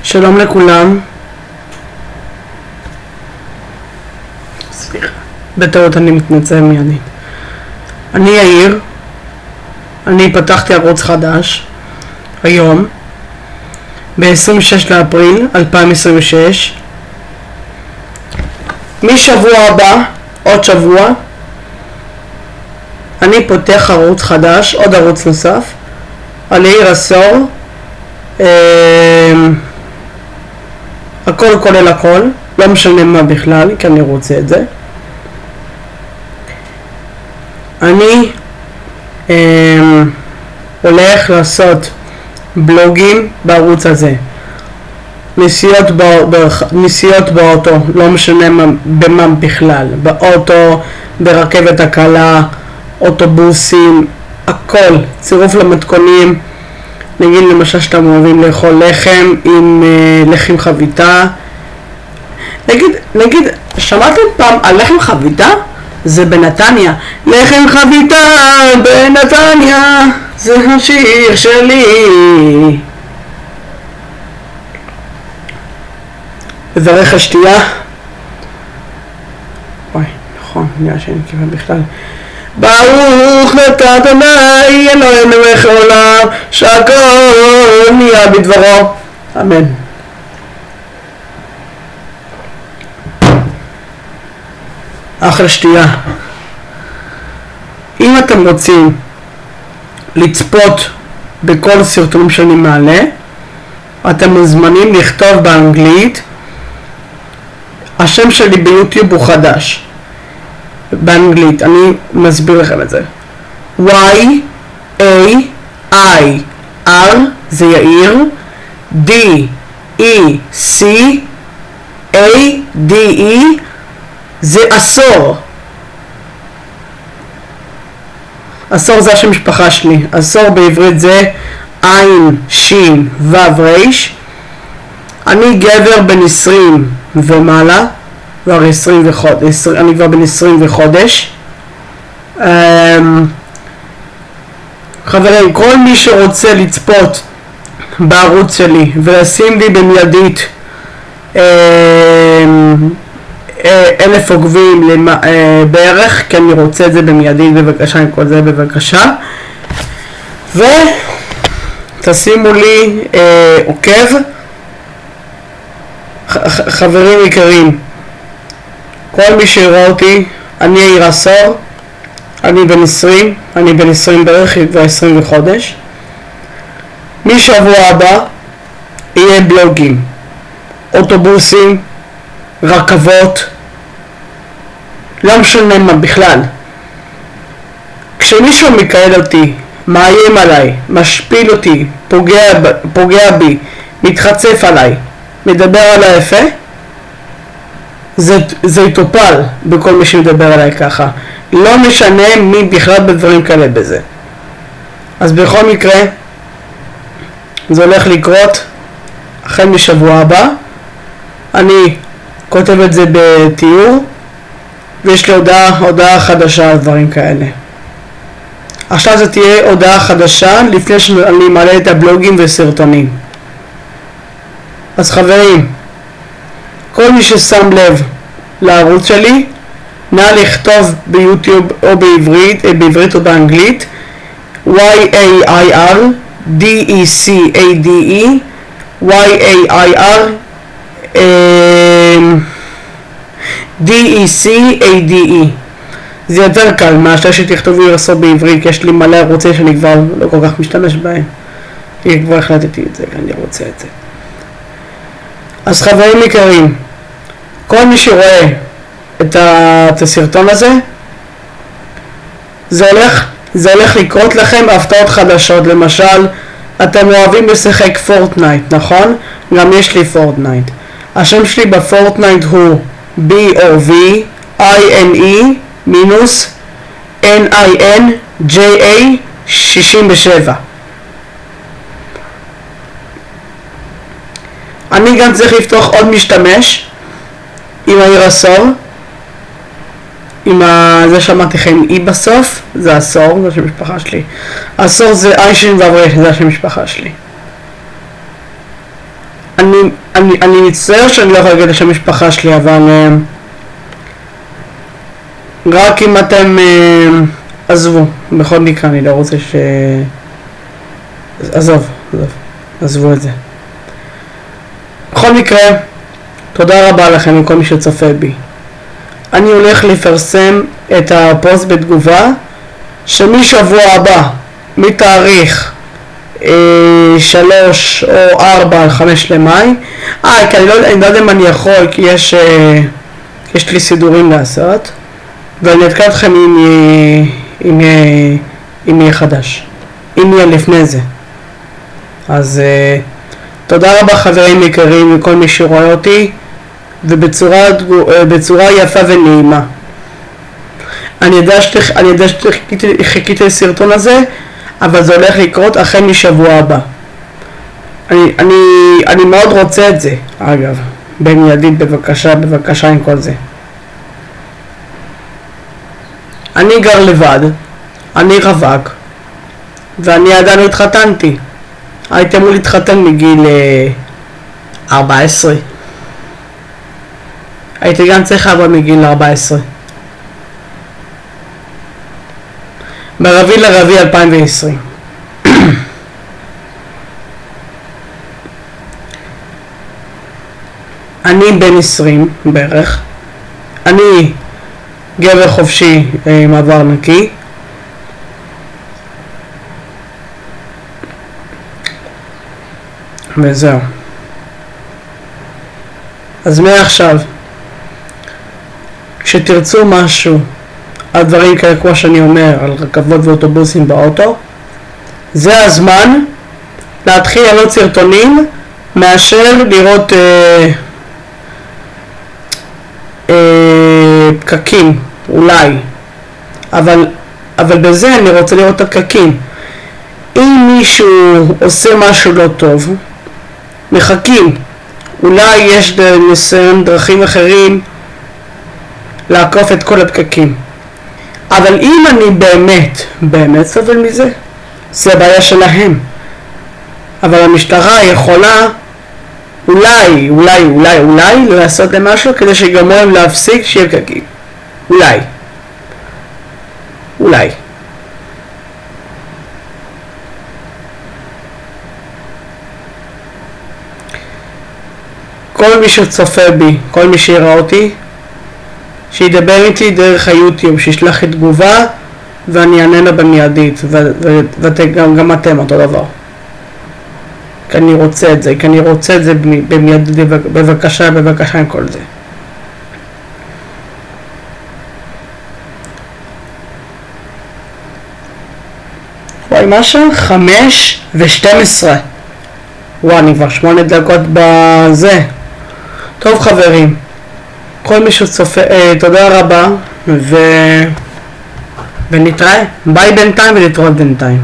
שלום לכולם. סליחה, בטעות אני מתנצל מיידית. אני יאיר. אני פתחתי ערוץ חדש היום ב-26 לאפריל 2026. משבוע הבא, עוד שבוע, אני פותח ערוץ חדש, עוד ערוץ נוסף, על יאיר עשור. הכל כולל הכל, לא משנה מה בכלל, כי אני רוצה את זה. אני הולך לעשות בלוגים בערוץ הזה, נסיעות באוטו, לא משנה במה בכלל, באוטו, ברכבת הקלה, אוטובוסים, הכל, צירוף למתכונים. נגיד למשל שאתם אוהבים לאכול לחם עם לחם חביתה. נגיד, שמעתם פעם על לחם חביתה? זה בנתניה. לחם חביתה בנתניה, זה השיר שלי. בברך השתייה. וואי, נכון, נראה שאני מכירה בכלל. ברוך אתה אדוני אלוהינו מלך העולם, שהכל נהיה בדברו, אמן. אחלה שתייה. אם אתם רוצים לצפות בכל סרטונים שאני מעלה, אתם מוזמנים לכתוב באנגלית. השם שלי ביוטיוב הוא חדש באנגלית, אני מסביר לכם את זה. Y-A-I-R זה יאיר, D-E-C-A-D-E זה עשור. עשור זה השם משפחה שלי. עשור בעברית זה עין, שין, וו, ריש. אני גבר בן 20 ומעלה, כבר 20 וחודש, אני כבר בן 20 וחודש. חברים, כל מי שרוצה לצפות בערוץ שלי ולשים לי במיידית 1,000 עוקבים בערך, כי אני רוצה את זה במיידית, בבקשה, עם כל זה בבקשה, ותשימו לי עוקב. חברים יקרים, כל מי שיראה אותי, אני יאיר עשור, אני בן 20, אני בן 20 בערך, כבר 20 וחודש. משבוע הבא יהיה בלוגים, אוטובוסים, רכבות, לא משנה מה בכלל. כשמישהו מקהל אותי, מאיים עליי, משפיל אותי, פוגע בי, מתחצף עליי, מדבר עליי יפה, זה יטופל בכל מי שמדבר עליי ככה. לא משנה מי בכלל בדברים כאלה בזה. אז בכל מקרה, זה הולך לקרות החל משבוע הבא. אני כותב את זה בתיאור, ויש לי הודעה חדשה על דברים כאלה. עכשיו זה תהיה הודעה חדשה לפני שאני מעלה את הבלוגים וסרטונים. אז חברים, כל מי ששם לב לערוץ שלי, נא לכתוב ביוטיוב או בעברית או באנגלית Y-A-I-R D-E-C-A-D-E Y-A-I-R D-E-C-A-D-E. זה יותר קל מאשר שתכתובו ירסו בעברית, כי יש לי מלא ערוצים שאני כבר לא כל כך משתמש בהם. אני כבר החלטתי את זה, אני רוצה את זה. אז חברים יקרים, כל מי שרואה את הסרטון הזה, זה הולך לקרות לכם הפתעות חדשות. למשל, אתם אוהבים לשחק פורטנייט, נכון? גם יש לי פורטנייט. השם שלי בפורטנייט הוא BOVINE-NINJA67. אני גם צריך לפתוח עוד משתמש עם יאיר עשור, עם זה שאמרתי לכם אי בסוף, זה עשור, זה השם משפחה שלי. עשור זה עין, שין ואברך, זה השם משפחה שלי. אני מצטער שאני לא יכול להגיד לשם משפחה שלי, אבל רק אם אתם עזבו, בכל מקרה אני לא רוצה עזבו את זה. בכל מקרה, תודה רבה לכם לכל מי שצופה בי. אני הולך לפרסם את הפוסט בתגובה שמשבוע הבא, מתאריך 3 או 4 5 למאי, כי אני לא יודע אם אני יכול, כי יש לי סידורים לעשות, ואני אתקע אתכם אם יהיה חדש, אם יהיה לפני זה. אז תודה רבה חברים יקרים וכל מי שרואה אותי, ובצורה יפה ונעימה. אני יודע שחיכיתי לסרטון הזה, אבל זה הולך לקרות החל משבוע הבא. אני מאוד רוצה את זה, אגב, במיידית, בבקשה עם כל זה. אני גר לבד, אני רווק, ואני עדיין לא התחתנתי. הייתי אמור להתחתן מגיל 14. הייתי גם צריך אבא מגיל 14. ב4 2020. אני בן 20 בערך. אני גבר חופשי עם עבר נקי. וזהו. אז מעכשיו, כשתרצו משהו על דברים כאלה כמו שאני אומר, על רכבות ואוטובוסים באוטו, זה הזמן להתחיל לעלות סרטונים מאשר לראות פקקים, אולי. אבל בזה אני רוצה לראות את הפקקים. אם מישהו עושה משהו לא טוב, מחכים. אולי יש ניסיון דרכים אחרים לעקוף את כל הפקקים. אבל אם אני באמת סובל מזה, זה בעיה שלהם. אבל המשטרה יכולה אולי לעשות למשהו כדי שיגרמו להם להפסיק שיהיה פקקים. אולי. כל מי שצופה בי, כל מי שיראה אותי, שידבר איתי דרך היוטיוב, שישלח לי תגובה ואני אענה לה במיידית, וגם אתם אותו דבר. כי אני רוצה את זה, במיידית, בבקשה עם כל זה. וואי, מה שם? 5:12. וואי, אני כבר 8 דקות בזה. טוב חברים, כל מי שצופה, תודה רבה, ונתראה. ביי בינתיים ולהתראות בינתיים.